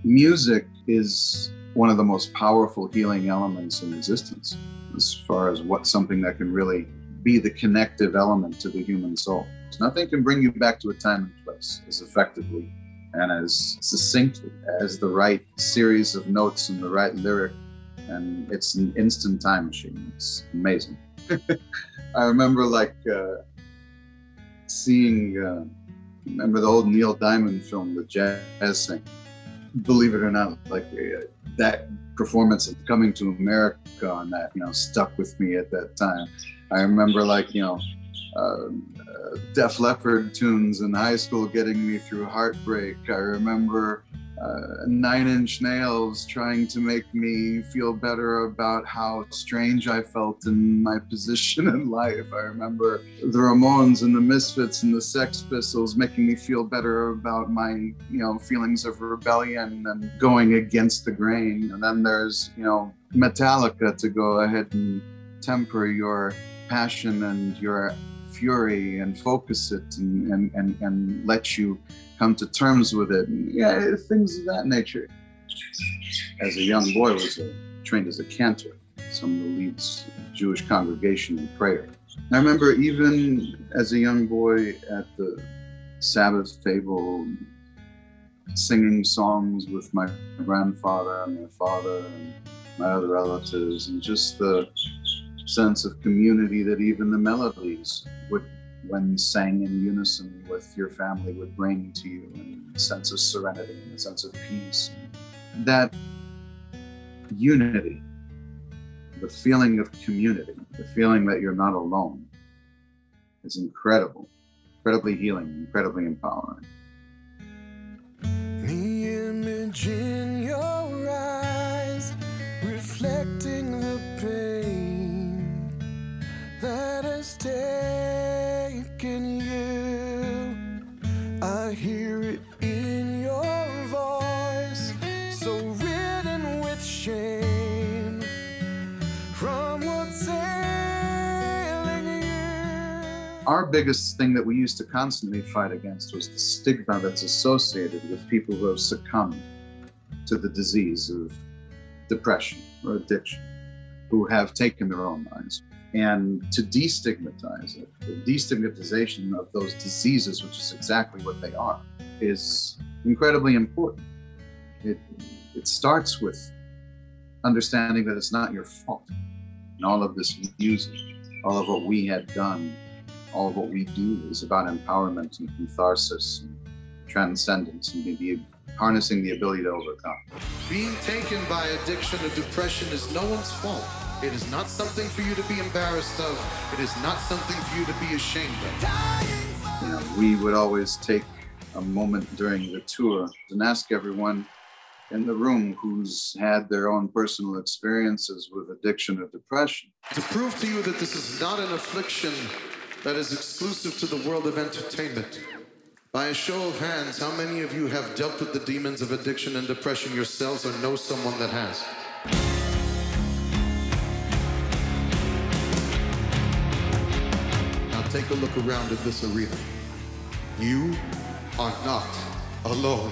Music is one of the most powerful healing elements in existence, as far as what something that can really be the connective element to the human soul. Nothing can bring you back to a time and place as effectively and as succinctly as the right series of notes and the right lyric. And it's an instant time machine. It's amazing. I remember remember the old Neil Diamond film, The Jazz Singer. Believe it or not, that performance of Coming to America on that, stuck with me at that time. I remember Def Leppard tunes in high school getting me through heartbreak. I remember 9 Inch Nails trying to make me feel better about how strange I felt in my position in life. I remember the Ramones and the Misfits and the Sex Pistols making me feel better about my, feelings of rebellion and going against the grain. And then there's, Metallica to go ahead and temper your passion and your fury and focus it and let you come to terms with it, and things of that nature. As a young boy, I was trained as a cantor, some of the leads Jewish congregation in prayer. I remember even as a young boy at the Sabbath table, singing songs with my grandfather and my father and my other relatives, and just the sense of community that even the melodies would, when sang in unison with your family, would bring to you, and a sense of serenity and a sense of peace. That unity, the feeling of community, the feeling that you're not alone, is incredible, incredibly healing, incredibly empowering. The image in your eyes, reflecting the pain that has taken you. I hear it in your voice, so ridden with shame from what's ailing you. Our biggest thing that we used to constantly fight against was the stigma that's associated with people who have succumbed to the disease of depression or addiction, who have taken their own lives. And to destigmatize it, the destigmatization of those diseases, which is exactly what they are, is incredibly important. It starts with understanding that it's not your fault. And all of this music, all of what we had done, all of what we do is about empowerment and catharsis and transcendence and maybe harnessing the ability to overcome. Being taken by addiction or depression is no one's fault. It is not something for you to be embarrassed of. It is not something for you to be ashamed of. We would always take a moment during the tour and ask everyone in the room who's had their own personal experiences with addiction or depression. To prove to you that this is not an affliction that is exclusive to the world of entertainment, by a show of hands, how many of you have dealt with the demons of addiction and depression yourselves or know someone that has? Take a look around at this arena. You are not alone.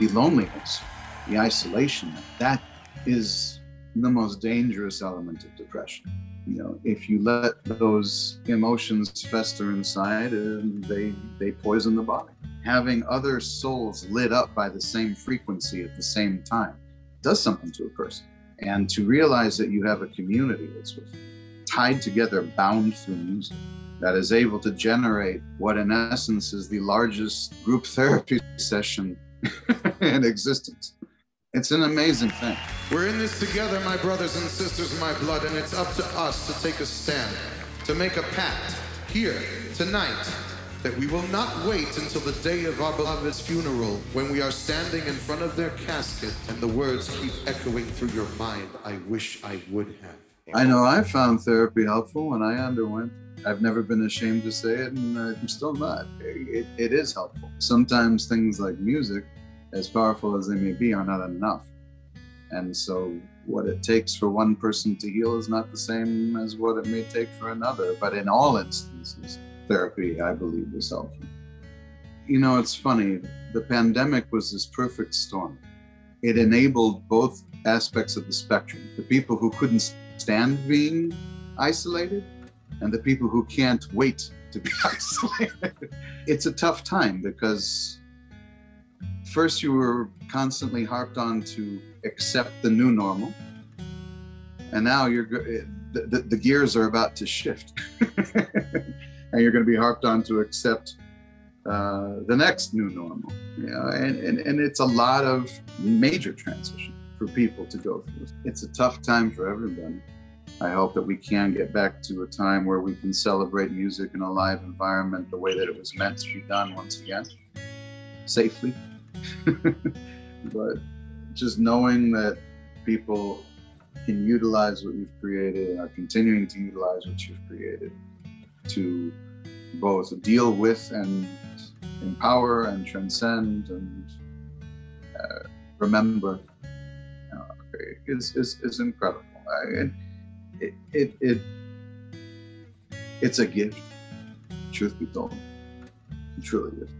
The loneliness, the isolation, that is the most dangerous element of depression. If you let those emotions fester inside, they poison the body. Having other souls lit up by the same frequency at the same time does something to a person. And to realize that you have a community that's tied together, bound through music, that is able to generate what in essence is the largest group therapy session in existence. It's an amazing thing. We're in this together, my brothers and sisters of my blood, and it's up to us to take a stand, to make a pact here, tonight, that we will not wait until the day of our beloved's funeral, when we are standing in front of their casket and the words keep echoing through your mind, I wish I would have. I know I found therapy helpful when I underwent. I've never been ashamed to say it, and I'm still not. It is helpful. Sometimes things like music, as powerful as they may be, are not enough. And so what it takes for one person to heal is not the same as what it may take for another. But in all instances, therapy, I believe, is helpful. You know, it's funny. The pandemic was this perfect storm. It enabled both aspects of the spectrum. The people who couldn't stand being isolated and the people who can't wait to be isolated. It's a tough time because first you were constantly harped on to accept the new normal. And now the gears are about to shift. And you're going to be harped on to accept the next new normal. You know, and it's a lot of major transition for people to go through. It's a tough time for everybody. I hope that we can get back to a time where we can celebrate music in a live environment the way that it was meant to be done once again, safely. But just knowing that people can utilize what you've created and are continuing to utilize what you've created to both deal with and empower and transcend and remember is incredible. It's a gift, truth be told. It truly is.